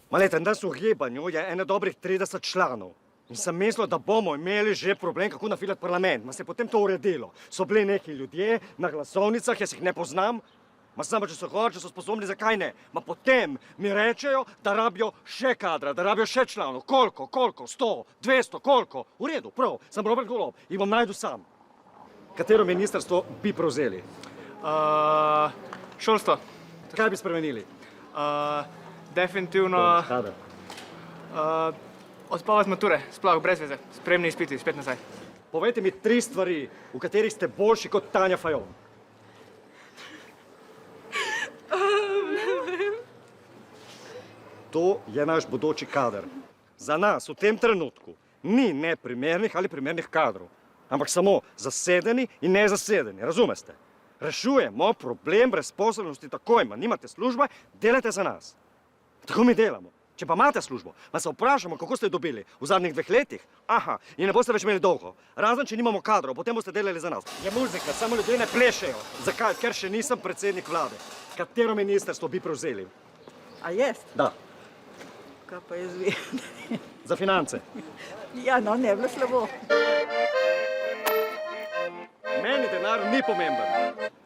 Malete, nas v gibanju je ene dobrih 30 članov. In sem mislil, da bomo imeli že problem, kako nafilati parlament. Ma se je potem to uredilo. So bili neki ljudje na glasovnicah, jaz jih ne poznam. Ma samo, če so hoče, če so sposobni, zakaj ne? Ma potem mi rečejo, da rabijo še kadra, da rabijo še članov. Koliko? 100, 200, koliko? V redu, prav, sem Robert Golob in bom najdu sam. Katero ministrstvo bi prevzeli? Šolstvo. Kaj bi spremenili? Definitivno Kader. odspavati mature, sploh brez veze. Spremni izpiti, spet nazaj. Povejte mi 3 stvari, v katerih ste boljši kot Tanja Fajon. To je naš bodoči kader. Za nas v tem trenutku ni neprimernih ali primernih kadrov, ampak samo zasedeni in nezasedeni, razumeste? Rešujemo problem brezposelnosti takoj, ma nimate službe, delajte za nas. Tako mi delamo. Če pa imate službo, pa se vprašamo, kako ste jo dobili v zadnjih 2 letih, in ne boste več imeli dolgo. Razen, če nimamo kadrov, potem boste delali za nas. Je muzika, samo ljudje ne plešejo. Zakaj? Ker še nisem predsednik vlade. Katero ministrstvo bi prevzeli? A jaz? Da, Kaj pa jaz vem? za finance. Ja, no, ne bi bilo slabo. Meni denar ni pomemben.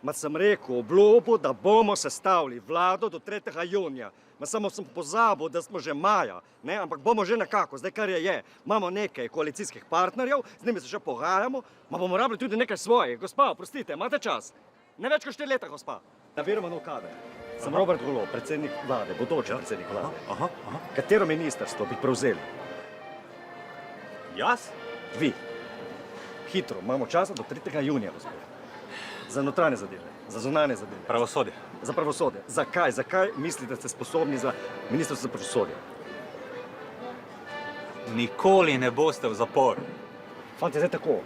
Ma sem rekel obljubo, da bomo sestavili vlado do 3. junija. Ma samo sem pozabil, da smo že maja, ne? Ampak bomo že nekako, zdaj kar je. Imamo nekaj koalicijskih partnerjev, z njimi se še pogajamo, ma bomo rabili tudi nekaj svojih. Gospa, oprostite, imate čas? Ne več kot 4 leta, gospa. Nabiramo nov kader. Sem Robert Golob, predsednik vlade, bodoči predsednik vlade. Katero ministrstvo bi prevzeli? Jaz? Vi. Hitro, imamo časa do 3. junija, gospod. Za notranje zadeve, za zunanje zadeve. Pravosodje. Za pravosodje. Zakaj? Zakaj mislite, da ste sposobni za ministrstvo za pravosodje? Nikoli ne boste v zaporu. Fante, zdaj tako.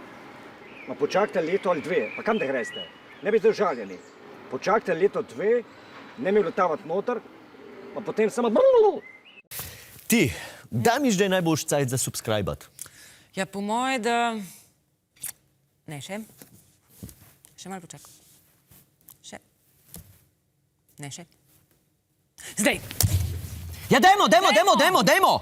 Ma počakajte leto ali 2, pa kam da greste? Ne bi zdaj užaljeni. Počakajte leto 2, ne mi vletavati noter, pa potem samo... Ti, kdaj miš, da je najboljši cajt za subscribat? Ja, po moje, da... Ne, še. Še malo počakam. Še. Ne, še. Zdaj! Ja, dajmo!